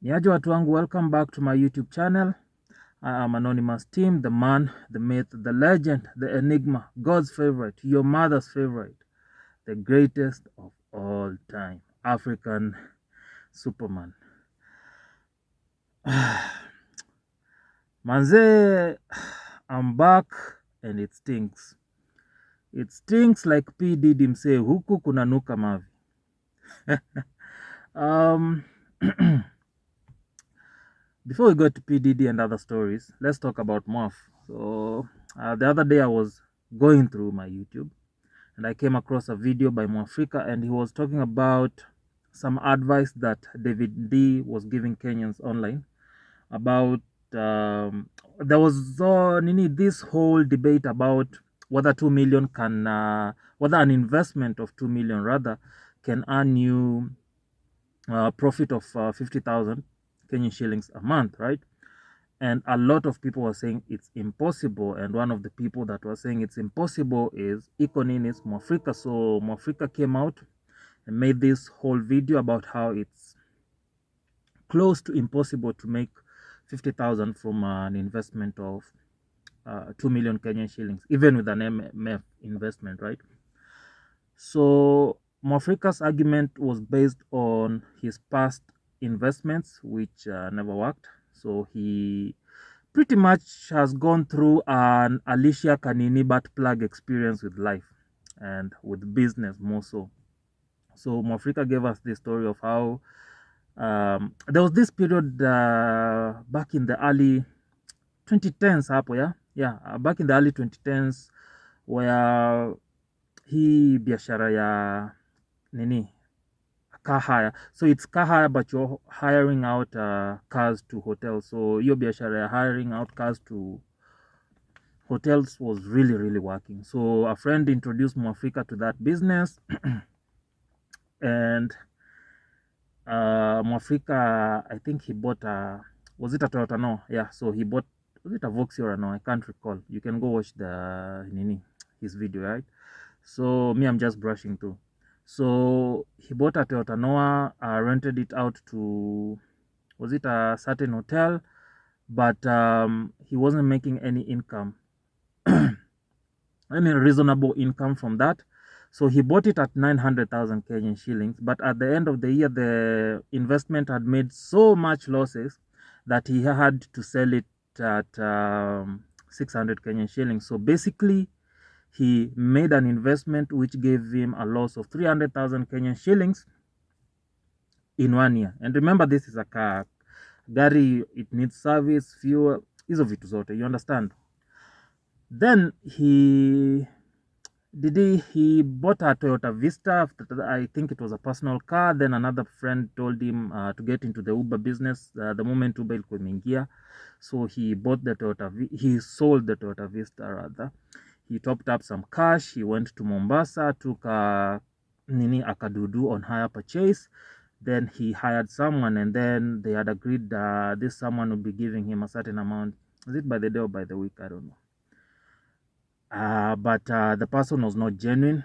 Niaje watu wangu, welcome back to my YouTube channel. I am Anonymous Team, the man, the myth, the legend, the enigma, God's favorite, your mother's favorite, the greatest of all time, African Superman. Manze, I'm back and it stinks. It stinks like P. Diddy msee, huku kunanuka mavi. Before we go to PDD and other stories, let's talk about Mwaf. So the other day I was going through my YouTube and I came across a video by Mwafreeka, and he was talking about some advice that David D was giving Kenyans online about there was this whole debate about whether 2 million can whether an investment of 2 million rather can earn you profit of 50,000 Kenyan shillings a month, right? And a lot of people were saying it's impossible. And one of the people that was saying it's impossible is Kanini's Mwafreeka. So Mwafreeka came out and made this whole video about how it's close to impossible to make 50,000 from an investment of 2 million Kenyan shillings, even with an MF investment, right? So Mwafreeka's argument was based on his past investments, which never worked. So he pretty much has gone through an Alicia Kanini butt plug experience with life and with business more so. So Mwafreeka gave us the story of how there was this period back in the early 2010s, back in the early 2010s where he biashara ya nini car hire. So it's car hire, but you're hiring out cars to hotels. So your biashara hiring out cars to hotels was really working. So a friend introduced Mwafreeka to that business and Mwafreeka, I think he bought was it a Toyota? No, yeah. So he bought, was it a Voxy or no? I can't recall. You can go watch his video, right? So me, I'm just brushing too. So he bought a Toyota Noah, rented it out to, was it a certain hotel, but he wasn't making any income, any reasonable income from that. So he bought it at 900,000 Kenyan shillings, but at the end of the year, the investment had made so much losses that he had to sell it at 600 Kenyan shillings. So basically, he made an investment which gave him a loss of 300,000 Kenyan shillings in 1 year. And remember, this is a car. Gari, it needs service, fuel, hizo vitu zote, you understand? Then he bought a Toyota Vista. I think it was a personal car. Then another friend told him to get into the Uber business the moment Uber ilikuwa imeingia. So he bought the he sold the Toyota Vista rather. He topped up some cash. He went to Mombasa, took a akadudu on hire purchase. Then he hired someone, and then they had agreed this someone would be giving him a certain amount. Is it by the day or by the week? I don't know. But the person was not genuine.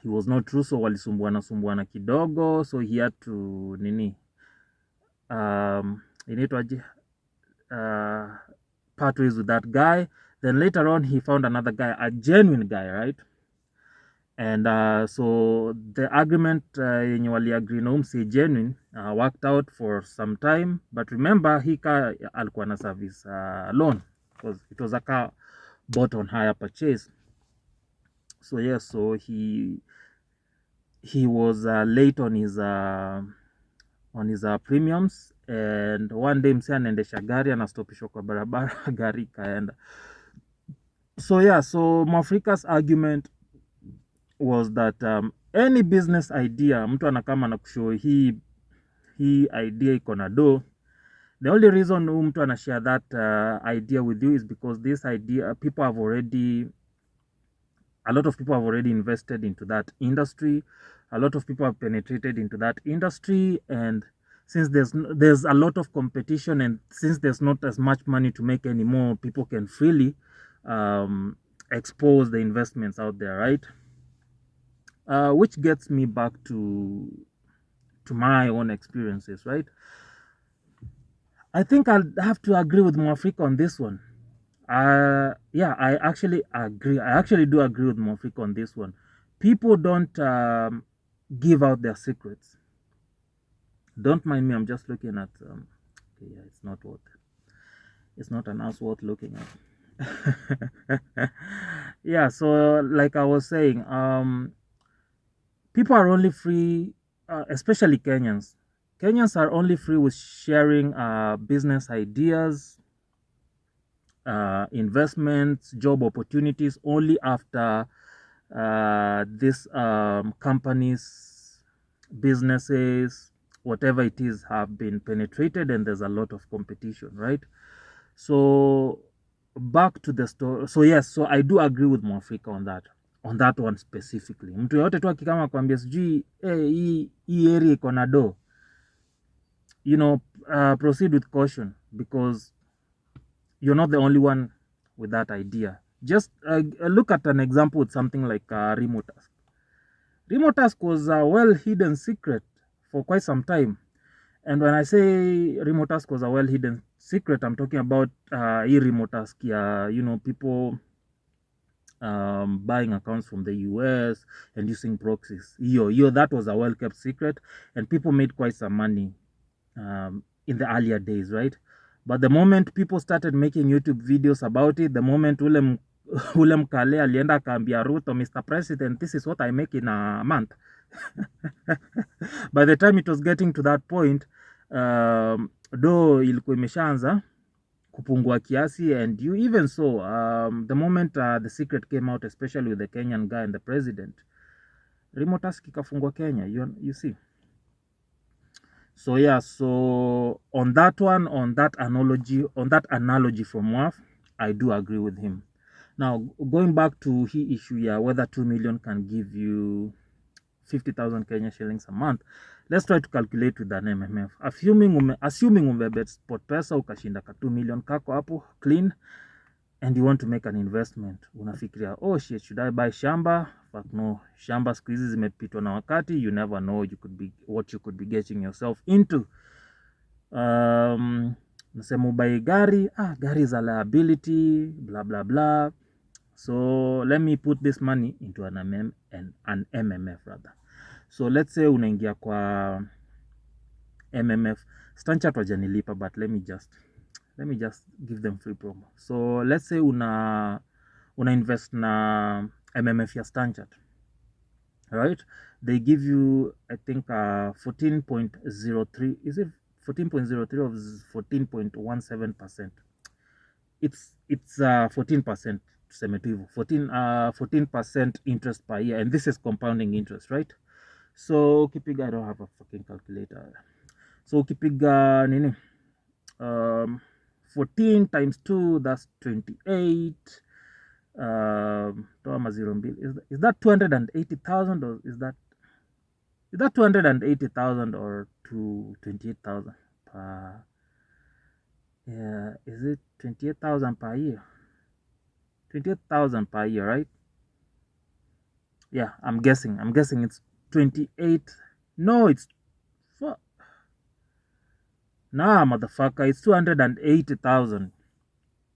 He was not true, so walisumbuana kidogo, so he had to part ways with that guy. Then later on he found another guy, a genuine guy, right? And so the agreement yenye wali agree na umsi genuine worked out for some time. But remember, he car alikuwa na service loan because it was a car bought on hire purchase. So yes, so he was late on his premiums, and one day msee anaendesha gari anastopishwa kwa barabara gari kaenda. So yeah, so Mwafreeka's argument was that any business idea mtu anakama na kushow hii idea iko na do, the only reason mtu anashare that idea with you is because this idea a lot of people have already invested into that industry. A lot of people have penetrated into that industry, and since there's a lot of competition, and since there's not as much money to make anymore, people can freely expose the investments out there, right? Which gets me back to my own experiences, right? I think I'll have to agree with Mwafreeka on this one. Yeah, I actually agree. I actually do agree with Mwafreeka on this one. People don't give out their secrets. Don't mind me. I'm just looking at. Okay, yeah, it's not what. It's not an ass worth looking at. Yeah. So, like I was saying, people are only free, especially Kenyans. Kenyans are only free with sharing business ideas, investments, job opportunities only after these companies, businesses, whatever it is, have been penetrated and there's a lot of competition, right? So back to the story. So yes, so I do agree with Mwafreeka on that one specifically. Mtu yote tu akikama kwambia sijui hii area iko na do, you know, proceed with caution, because you're not the only one with that idea. Just look at an example with something like Remotask. Remotask was a well-hidden secret for quite some time. And when I say Remotask was a well-hidden secret, I'm talking about Remotask, you know, people buying accounts from the US and using proxies. That was a well-kept secret, and people made quite some money in the earlier days, right? But the moment people started making YouTube videos about it, the moment ule mkale alienda akaambia Ruto, Mr. President, this is what I make in a month. By the time it was getting to that point, do ilikuwa imeshaanza kupungua kiasi, and you even saw the moment the secret came out, especially with the Kenyan guy and the president, Remotask ikafungwa Kenya, you see. So yeah, so on that analogy from Mwaf, I do agree with him. Now, going back to his issue, whether 2 million can give you 50,000 Kenya shillings a month, let's try to calculate with an MMF. Assuming umebet sport pesa ukashinda ka 2 million kako hapo clean, and you want to make an investment, unafikiria, oh shit, should I buy shamba? But no, shamba siku hizi zimepitwa na wakati. You never know what you could be getting yourself into. Nasema ubai gari, gari is a liability, blah blah blah. So let me put this money into an MMF rather. So let's say unaingia kwa MMF. Stanchart wajanilipa, but let me just give them free promo. So let's say una invest na MMF ya Stanchart, right? They give you, I think 14.03, is it 14.03 or 14.17%? It's 14%, tuseme tu hivyo, 14% interest per year, and this is compounding interest, right? So ukipiga, I don't have a fucking calculator. So ukipiga nini, 14 times 2, that's 28. Is that 280,000, or is that 280,000 or 28,000 per? Yeah, is it 28,000 per year? 28,000 per year, right? Yeah, I'm guessing it's 28. No, it's nah, motherfucker, it's 280,000.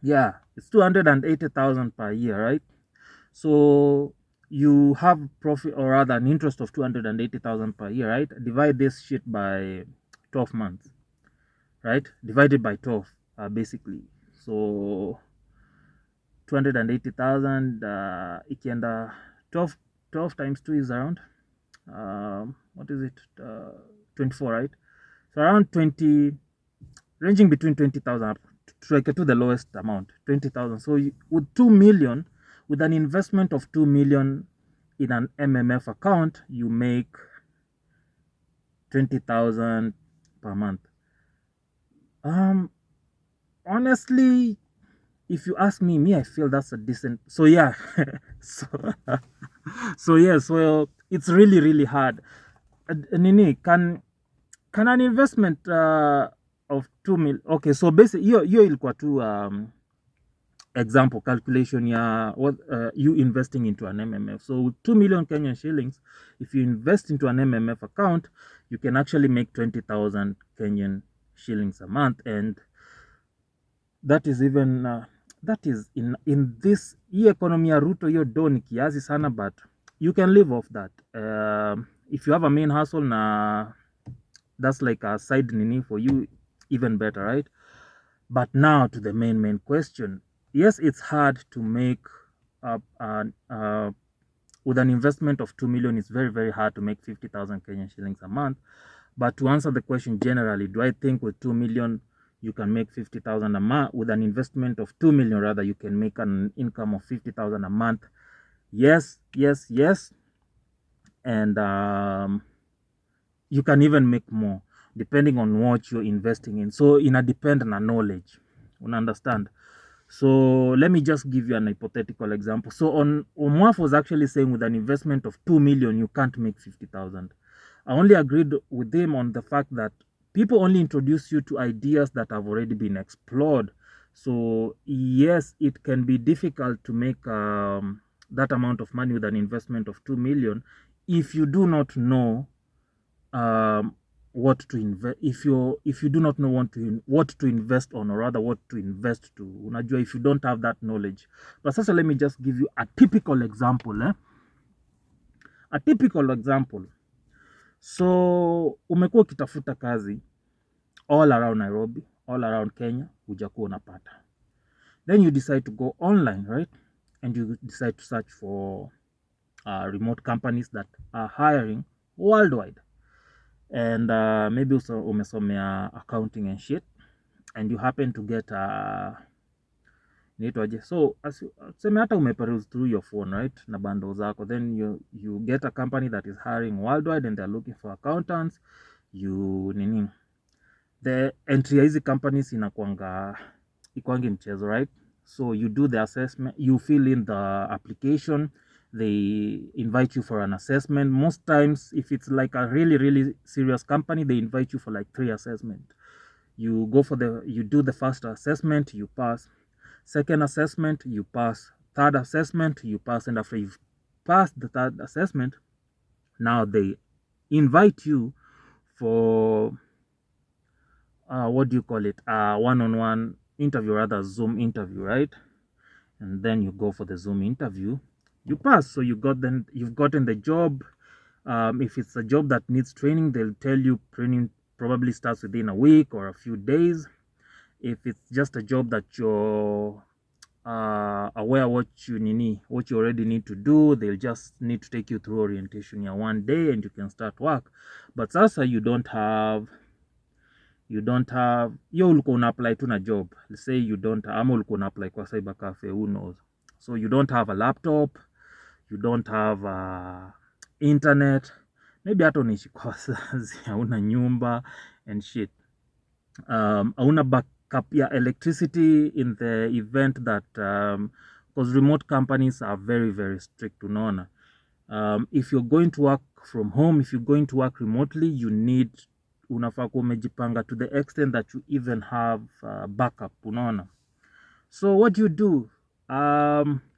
Yeah, it's 280,000 per year, right? So you have profit, or rather an interest of 280,000 per year, right? Divide this shit by 12 months, right? Divided by 12, basically. So 280,000 ikienda 12 times 2 is around what is it, 24, right? So around 20, ranging between 20,000 to get to the lowest amount, 20,000. So with 2 million, with an investment of 2 million in an MMF account, you make 20,000 per month. Honestly, if you ask me, I feel that's a decent. So yeah, so yes, well, it's really, really hard. Nini, can an investment of 2 million, okay, so basically hiyo ilikuwa tu example calculation ya what you investing into an MMF. So with 2 million Kenyan shillings, if you invest into an MMF account, you can actually make 20,000 Kenyan shillings a month, and that is even that is in this economy ya Ruto, hiyo do ni kiasi sana, but you can live off that if you have a main hustle, na that's like a side nini for you, even better, right? But now to the main question. Yes, it's hard to make with an investment of 2 million, it's very hard to make 50,000 Kenyan shillings a month. But to answer the question generally, do I think with 2 million you can make 50,000 a month? With an investment of 2 million, rather, you can make an income of 50,000 a month. Yes. And you can even make more depending on what you're investing in. So ina depend on knowledge. You understand? So let me just give you an hypothetical example. So Mwaf was actually saying with an investment of 2 million, you can't make 50,000. I only agreed with him on the fact that people only introduce you to ideas that have already been explored. So yes, it can be difficult to make that amount of money with an investment of 2 million if you do not know what to invest. If you do not know what to invest on, or rather what to invest to, unajua, if you don't have that knowledge. But sasa, let me just give you a typical example a typical example. So umekuwa ukitafuta kazi all around Nairobi, all around Kenya, hujakuwa unapata. Then you decide to go online, right? And you decide to search for remote companies that are hiring worldwide. And maybe umesomea accounting and shit, and you happen to get niitwaje, so seme hata umeperuse through your phone, right, na bundles zako, then you get a company that is hiring worldwide and they're looking for accountants. The entry ya hizi companies ikwangi mchezo, right? So you do the assessment, you fill in the application, they invite you for an assessment. Most times, if it's like a really serious company, they invite you for like 3 assessments. You do the first assessment, you pass. Second assessment, you pass. Third assessment, you pass. And after you've passed the third assessment, now they invite you for what do you call it? One-on-one interview, rather Zoom interview, right? And then you go for the Zoom interview, you pass. So you've gotten the job. If it's a job that needs training, they'll tell you training probably starts within a week or a few days. If it's just a job that you're aware what you already need to do, they'll just need to take you through orientation 1 day and you can start work. But sasa you don't have yo ulikuwa una apply tu na job. Let's say you don't, ama ulikuwa una apply kwa cyber cafe, who knows. So you don't have a laptop, you don't have internet, maybe hata unaishi kwa wazazi, hauna nyumba and shit. Hauna backup ya electricity in the event that because remote companies are very strict, unaona. If you're going to work from home, if you're going to work remotely, unafaa kuwa umejipanga to the extent that you even have backup, unaona. So what you do,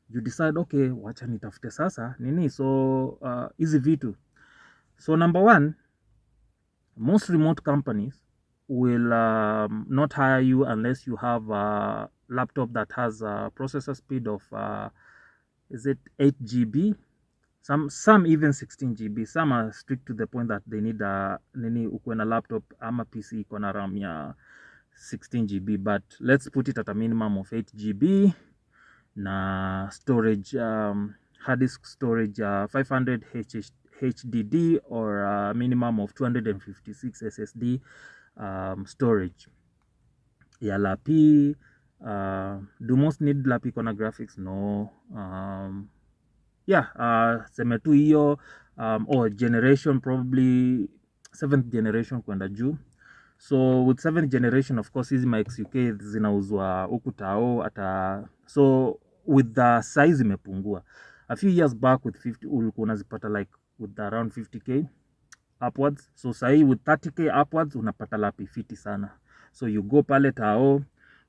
you decide, okay, wacha nitafute sasa nini. So hizi vitu. So number 1, most remote companies will not hire you unless you have a laptop that has a processor speed of is it 8 GB? Some even 16 GB. Some are strict to the point that they need ukuwe na laptop ama PC iko na RAM ya 16 GB, but let's put it at a minimum of 8 GB na storage, hard disk storage 500 HDD or a minimum of 256 SSD storage. Ya lapi, do most need lapi kona graphics? No. Seme tu hiyo, or generation probably 7th generation kwenda juu. So with 7th generation, of course, hizi ma XUK zinauzwa huku tao ata, so with the size imepungua. A few years back with 50 ulikuwa unazipata like with around 50k upwards. So sahi with 30k upwards unapata lapi fiti sana. So you go pale tao,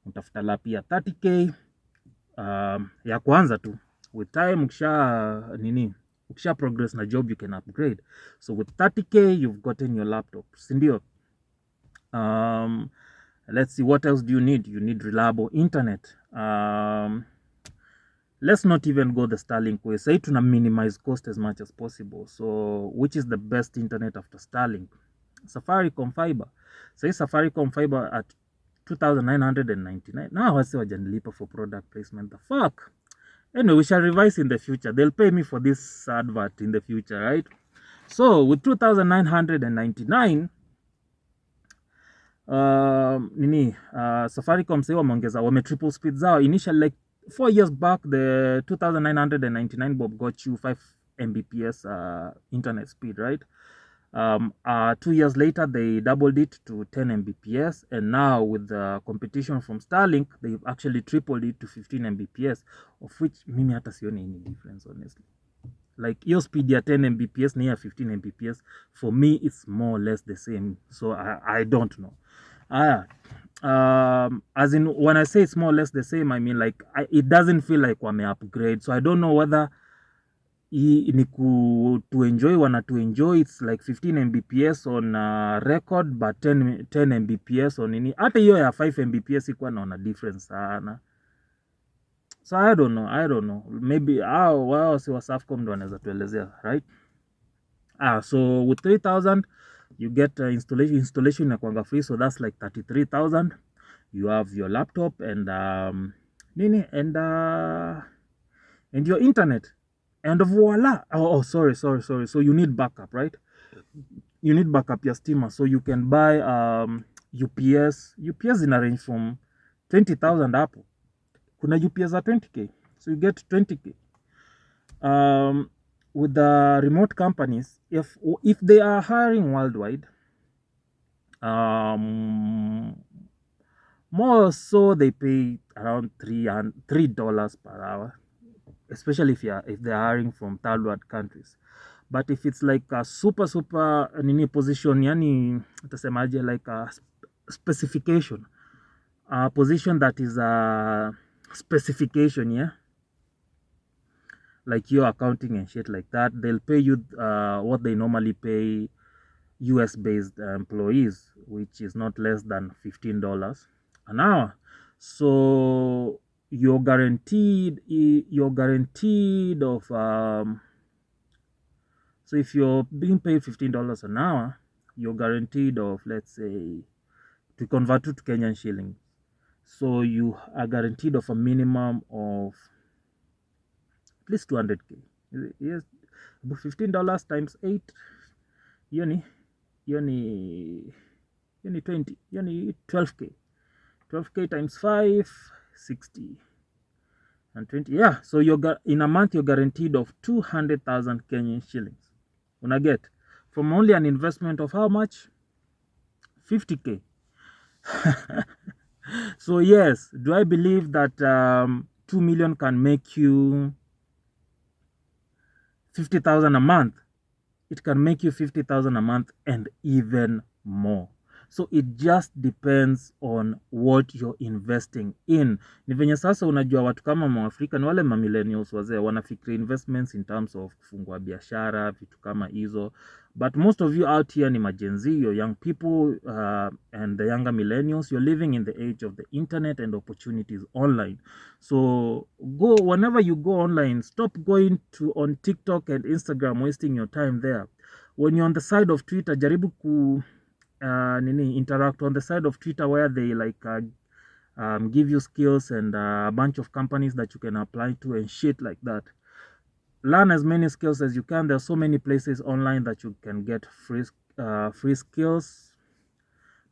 utafuta lapi ya 30k ya kwanza tu. With time ukisha progress na job, you can upgrade. So with 30k you've gotten your laptop, sindio? Let's see, what else do you need? You need reliable internet. Let's not even go the Starlink way. Say to minimize cost as much as possible. So which is the best internet after Starlink? Safaricom fiber. Say Safaricom fiber at 2,999. Now I say wajanilipa for product placement. The fuck? Anyway, we shall revise in the future. They'll pay me for this advert in the future, right? So with 2,999 Safaricom say wameongeza, wame triple speed zao. Initially, like 4 years back, the 2,999 bob got you 5 Mbps internet speed, right? 2 years later, they doubled it to 10 Mbps, and now with the competition from Starlink, they've actually tripled it to 15 Mbps, of which mimi hata sioni any difference, honestly. Like your speed ya 10 Mbps near 15 Mbps, for me it's more or less the same. So I don't know. As in, when I say it's more or less the same, I mean like it doesn't feel like wame upgrade. So I don't know whether to enjoy it's like 15 Mbps on record, but 10 Mbps on ini. Hata hiyo ya 5 Mbps ikuwa naona difference sana. So I don't know. Maybe wao si wa Safcom ndo wanaweza tuelezea, right? So with 3,000 you get installation na kwanga free, so that's like 33,000. You have your laptop and and your internet, and voila. Sorry. So you need backup, right? You need backup your steamer, so you can buy UPS in a range from 20,000 hapo. Kuna UPS at 20k, so you get 20k. With the remote companies, if they are hiring worldwide, more so they pay around $3 per hour, especially if they're hiring from third world countries. But if it's like a super nini position, yani utasemaje, like a specification, a position that is a specification, yeah, like your accounting and shit like that, they'll pay you what they normally pay US based employees, which is not less than $15 an hour. So you're guaranteed of so if you're being paid $15 an hour, you're guaranteed of, let's say, to convert it to Kenyan shilling, so you are guaranteed of a minimum of at least 200k. Yes, $15 times 8, yoni 20, yoni 12k times 5, 60 and 20. Yeah, so in a month you're guaranteed of 200,000 Kenyan shillings. Una get from only an investment of how much? 50k. So yes, do I believe that 2 million can make you 50,000 a month? It can make you 50,000 a month and even more. So it just depends on what you're investing in. Ni venye sasa unajua watu kama Mwafrika ni wale millennials wazee wanafikiri investments in terms of kufungua biashara, vitu kama hizo. But most of you out here ni majenzi, you're young people and the younger millennials, you're living in the age of the internet and opportunities online. So whenever you go online, stop going on TikTok and Instagram, wasting your time there. When you're on the side of Twitter, jaribu interact on the side of Twitter where they like give you skills and a bunch of companies that you can apply to and shit like that. Learn as many skills as you can. There are so many places online that you can get free skills.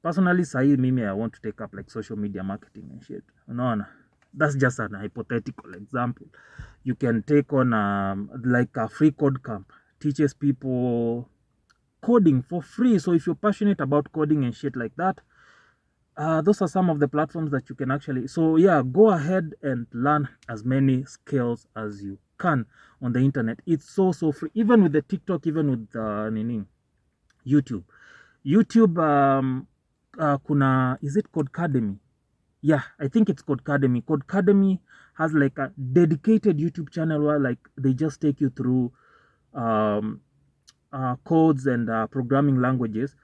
Personally, sahi mimi I want to take up like social media marketing and shit. No, that's just an hypothetical example. You can take on like a free code camp, teaches people coding for free. So if you're passionate about coding and shit like that, those are some of the platforms that you can actually, so yeah, go ahead and learn as many skills as you can on the internet. It's so free, even with the TikTok, even with YouTube. Kuna, is it Codecademy? Yeah, I think it's Codecademy. Codecademy has like a dedicated YouTube channel where like they just take you through codes and programming languages,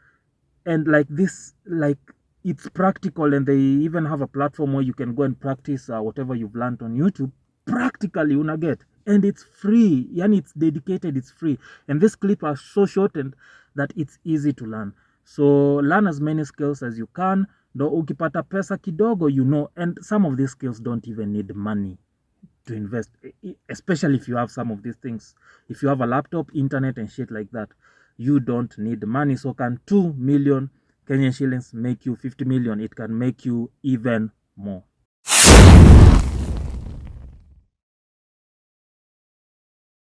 and like this, like it's practical, and they even have a platform where you can go and practice whatever you've learned on YouTube practically, unaget, and it's free. Yani it's dedicated, it's free, and these clips are so shortened that it's easy to learn. So learn as many skills as you can. Ndo ukipata pesa kidogo, you know, and some of these skills don't even need money to invest, especially if you have some of these things. If you have a laptop, internet and shit like that, you don't need money. So can 2 million Kenyan shillings make you 50 million? It can make you even more.